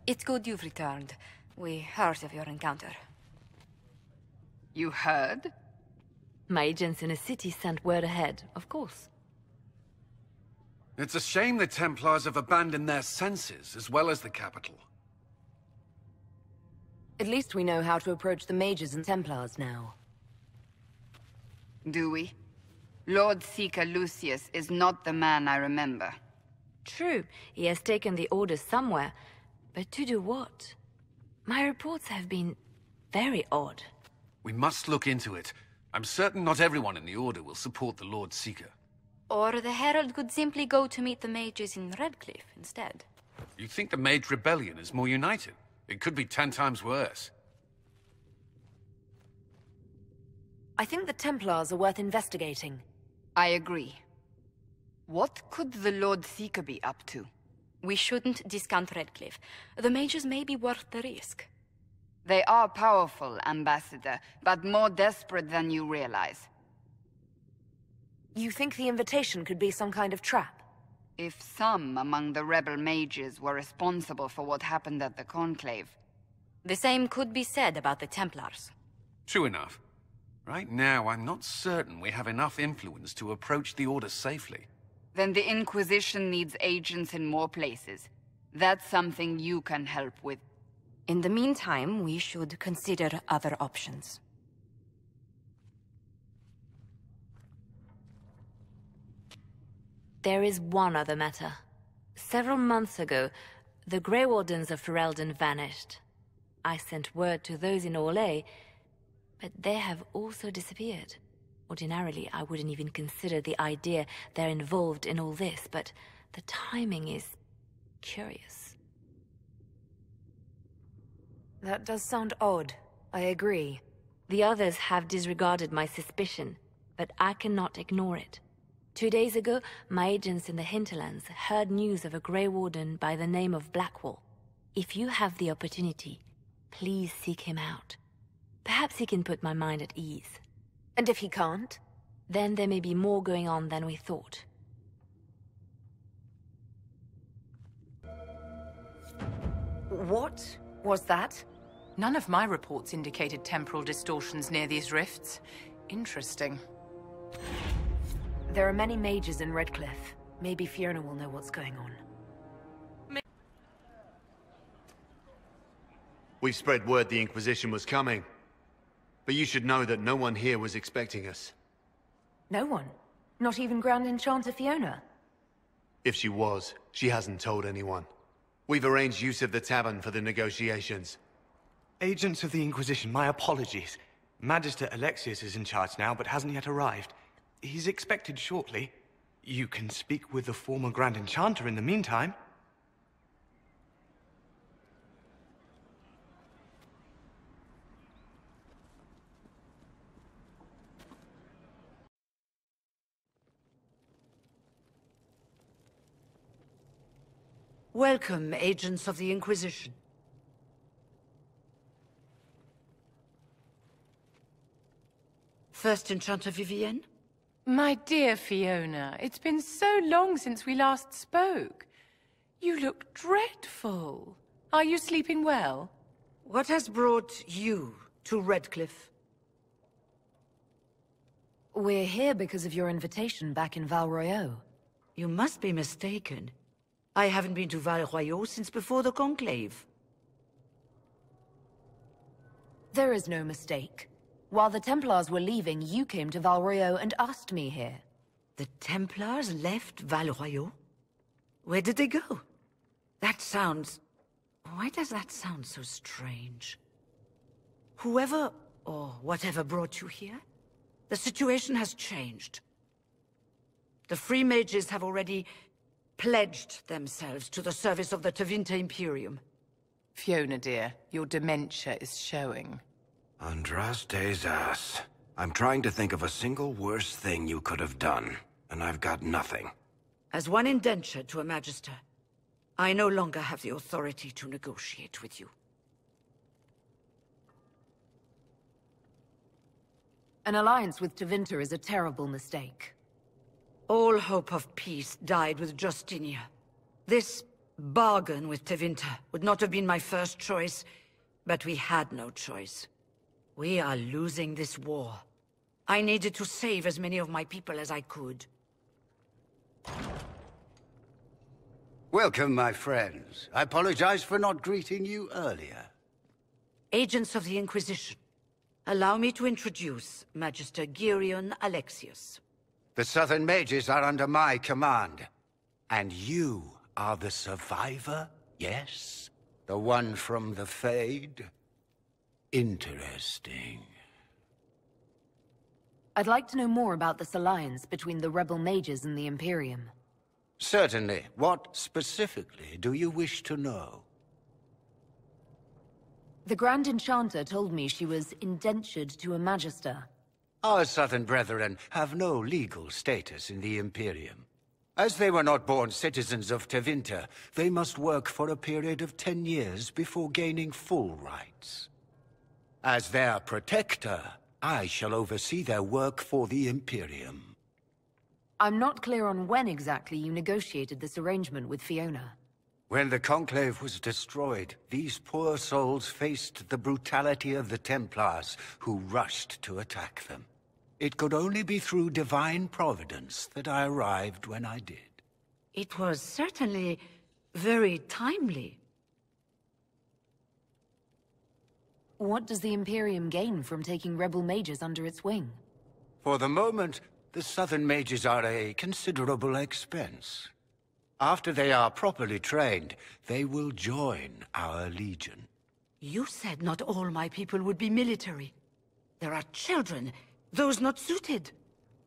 It's good you've returned. We heard of your encounter. You heard? My agents in the city sent word ahead, of course. It's a shame the Templars have abandoned their senses, as well as the capital. At least we know how to approach the mages and Templars now. Do we? Lord Seeker Lucius is not the man I remember. True, he has taken the orders somewhere, but to do what? My reports have been very odd. We must look into it. I'm certain not everyone in the Order will support the Lord Seeker. Or the Herald could simply go to meet the mages in Redcliffe instead. You think the Mage Rebellion is more united? It could be 10 times worse. I think the Templars are worth investigating. I agree. What could the Lord Seeker be up to? We shouldn't discount Redcliffe. The mages may be worth the risk. They are powerful, Ambassador, but more desperate than you realize. You think the invitation could be some kind of trap? If some among the rebel mages were responsible for what happened at the Conclave. The same could be said about the Templars. True enough. Right now, I'm not certain we have enough influence to approach the Order safely. Then the Inquisition needs agents in more places. That's something you can help with. In the meantime, we should consider other options. There is one other matter. Several months ago, the Grey Wardens of Ferelden vanished. I sent word to those in Orlais, but they have also disappeared. Ordinarily, I wouldn't even consider the idea they're involved in all this, but the timing is curious. That does sound odd. I agree. The others have disregarded my suspicion, but I cannot ignore it. 2 days ago, my agents in the hinterlands heard news of a Grey Warden by the name of Blackwall. If you have the opportunity, please seek him out. Perhaps he can put my mind at ease. And if he can't? Then there may be more going on than we thought. What was that? None of my reports indicated temporal distortions near these rifts. Interesting. There are many mages in Redcliffe. Maybe Fiona will know what's going on. We spread word the Inquisition was coming. But you should know that no one here was expecting us. No one? Not even Grand Enchanter Fiona? If she was, she hasn't told anyone. We've arranged use of the tavern for the negotiations. Agents of the Inquisition, my apologies. Magister Alexius is in charge now, but hasn't yet arrived. He's expected shortly. You can speak with the former Grand Enchanter in the meantime. Welcome, agents of the Inquisition. First Enchanter Vivienne? My dear Fiona, it's been so long since we last spoke. You look dreadful. Are you sleeping well? What has brought you to Redcliffe? We're here because of your invitation back in Val Royeaux. You must be mistaken. I haven't been to Val Royeaux since before the Conclave. There is no mistake. While the Templars were leaving, you came to Val Royeaux and asked me here. The Templars left Val Royeaux? Where did they go? That sounds... Why does that sound so strange? Whoever or whatever brought you here, the situation has changed. The Free Mages have already pledged themselves to the service of the Tevinter Imperium. Fiona, dear, your dementia is showing. Andraste's ass. I'm trying to think of a single worse thing you could have done, and I've got nothing. As one indentured to a Magister, I no longer have the authority to negotiate with you. An alliance with Tevinter is a terrible mistake. All hope of peace died with Justinia. This bargain with Tevinter would not have been my first choice, but we had no choice. We are losing this war. I needed to save as many of my people as I could. Welcome, my friends. I apologize for not greeting you earlier. Agents of the Inquisition, allow me to introduce Magister Girion Alexius. The Southern Mages are under my command. And you are the survivor, yes? The one from the Fade? Interesting. I'd like to know more about this alliance between the rebel mages and the Imperium. Certainly. What specifically do you wish to know? The Grand Enchanter told me she was indentured to a Magister. Our Southern brethren have no legal status in the Imperium. As they were not born citizens of Tevinter, they must work for a period of 10 years before gaining full rights. As their protector, I shall oversee their work for the Imperium. I'm not clear on when exactly you negotiated this arrangement with Fiona. When the Conclave was destroyed, these poor souls faced the brutality of the Templars, who rushed to attack them. It could only be through divine providence that I arrived when I did. It was certainly very timely. What does the Imperium gain from taking rebel mages under its wing? For the moment, the Southern Mages are a considerable expense. After they are properly trained, they will join our Legion. You said not all my people would be military. There are children, those not suited.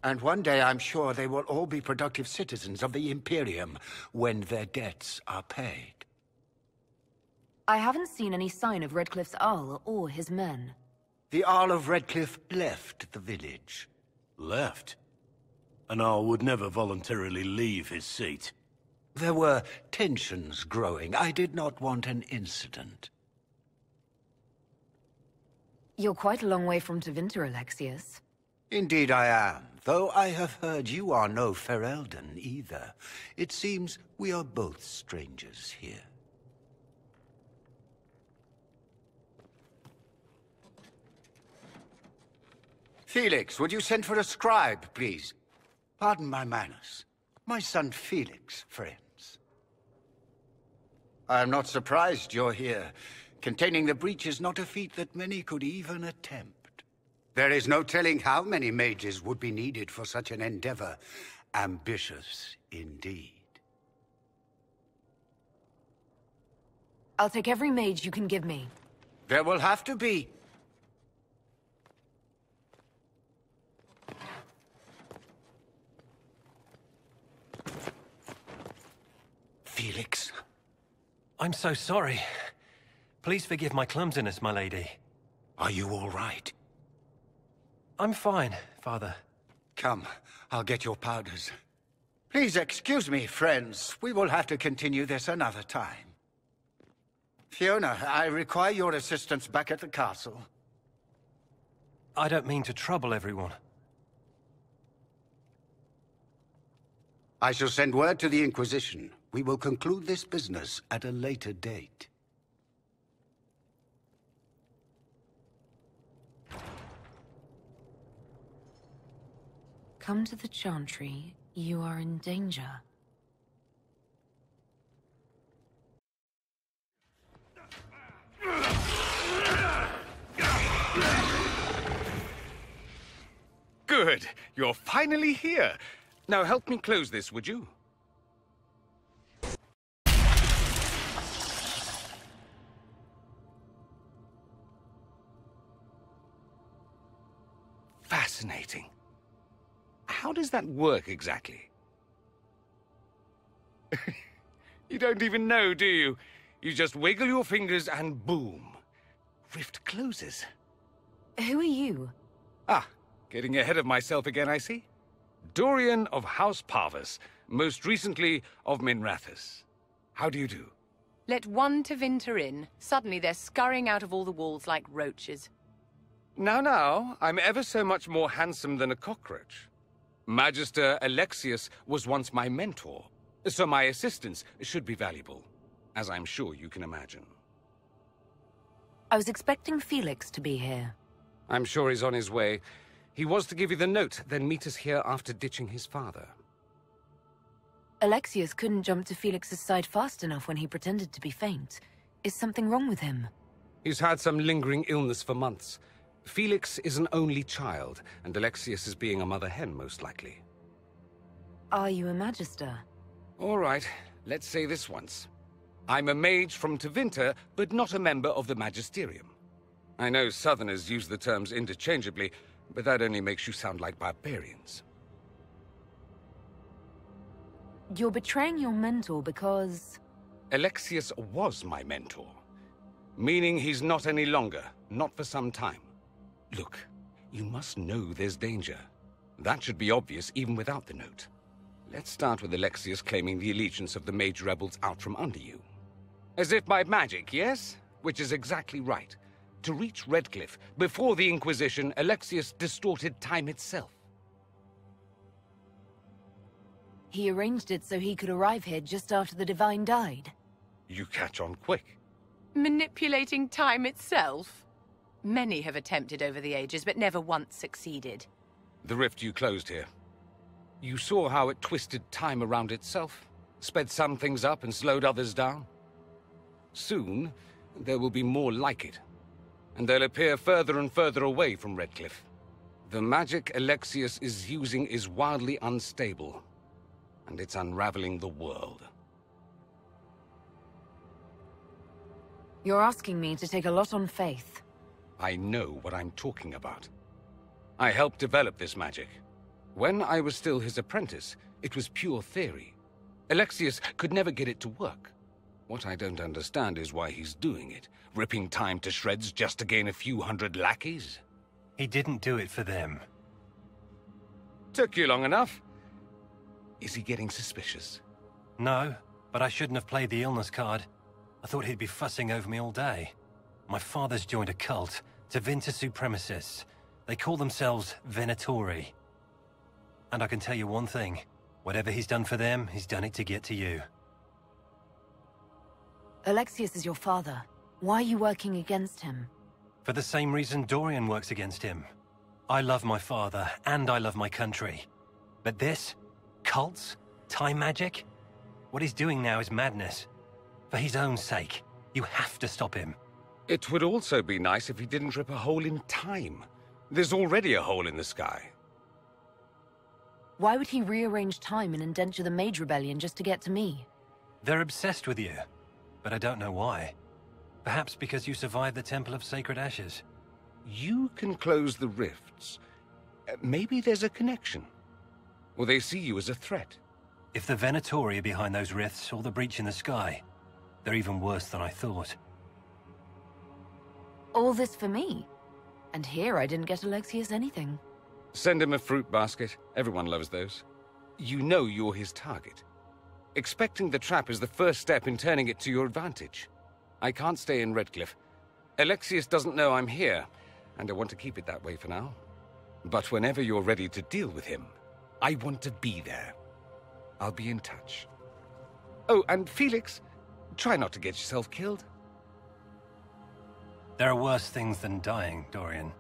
And one day I'm sure they will all be productive citizens of the Imperium when their debts are paid. I haven't seen any sign of Redcliffe's Arl or his men. The Arl of Redcliffe left the village. Left? An Arl would never voluntarily leave his seat. There were tensions growing. I did not want an incident. You're quite a long way from Tevinter, Alexius. Indeed I am, though I have heard you are no Ferelden either. It seems we are both strangers here. Felix, would you send for a scribe, please? Pardon my manners. My son Felix, friends. I am not surprised you're here. Containing the breach is not a feat that many could even attempt. There is no telling how many mages would be needed for such an endeavor. Ambitious, indeed. I'll take every mage you can give me. There will have to be. Felix. I'm so sorry. Please forgive my clumsiness, my lady. Are you all right? I'm fine, Father. Come, I'll get your powders. Please excuse me, friends. We will have to continue this another time. Fiona, I require your assistance back at the castle. I don't mean to trouble everyone. I shall send word to the Inquisition. We will conclude this business at a later date. Come to the Chantry. You are in danger. Good. You're finally here. Now help me close this, would you? Fascinating. How does that work exactly? You don't even know, do you? You just wiggle your fingers and boom. Rift closes. Who are you? Ah, getting ahead of myself again, I see. Dorian of House Parvus, most recently of Minrathous. How do you do? Let one Tevinter in. Suddenly they're scurrying out of all the walls like roaches. Now, I'm ever so much more handsome than a cockroach. Magister Alexius was once my mentor, so my assistance should be valuable. as I'm sure you can imagine. I was expecting Felix to be here. I'm sure he's on his way. He was to give you the note, then meet us here after ditching his father. Alexius couldn't jump to Felix's side fast enough when he pretended to be faint. Is something wrong with him? He's had some lingering illness for months. Felix is an only child, and Alexius is being a mother hen, most likely. Are you a Magister? All right, let's say this once. I'm a mage from Tevinter, but not a member of the Magisterium. I know Southerners use the terms interchangeably, but that only makes you sound like barbarians. You're betraying your mentor because... Alexius was my mentor. Meaning he's not any longer, not for some time. Look, you must know there's danger. That should be obvious even without the note. Let's start with Alexius claiming the allegiance of the mage rebels out from under you. As if by magic, yes? Which is exactly right. To reach Redcliffe, before the Inquisition, Alexius distorted time itself. He arranged it so he could arrive here just after the Divine died. You catch on quick. Manipulating time itself? Many have attempted over the ages, but never once succeeded. The rift you closed here. You saw how it twisted time around itself, sped some things up and slowed others down. Soon, there will be more like it, and they'll appear further and further away from Redcliffe. The magic Alexius is using is wildly unstable, and it's unraveling the world. You're asking me to take a lot on faith. I know what I'm talking about. I helped develop this magic. When I was still his apprentice, it was pure theory. Alexius could never get it to work. What I don't understand is why he's doing it, ripping time to shreds just to gain a few hundred lackeys. He didn't do it for them. Took you long enough. Is he getting suspicious? No, but I shouldn't have played the illness card. I thought he'd be fussing over me all day. My father's joined a cult, Tevinter supremacists. They call themselves Venatori. And I can tell you one thing. Whatever he's done for them, he's done it to get to you. Alexius is your father. Why are you working against him? For the same reason Dorian works against him. I love my father, and I love my country. But this? Cults? Time magic? What he's doing now is madness. For his own sake, you have to stop him. It would also be nice if he didn't rip a hole in time. There's already a hole in the sky. Why would he rearrange time and indenture the Mage Rebellion just to get to me? They're obsessed with you, but I don't know why. Perhaps because you survived the Temple of Sacred Ashes. You can close the rifts. Maybe there's a connection. Or they see you as a threat. If the Venatori are behind those rifts or the breach in the sky, they're even worse than I thought. All this for me? And here I didn't get Alexius anything. Send him a fruit basket. Everyone loves those. You know you're his target. Expecting the trap is the first step in turning it to your advantage. I can't stay in Redcliffe. Alexius doesn't know I'm here, and I want to keep it that way for now. But whenever you're ready to deal with him, I want to be there. I'll be in touch. Oh, and Felix, try not to get yourself killed. There are worse things than dying, Dorian.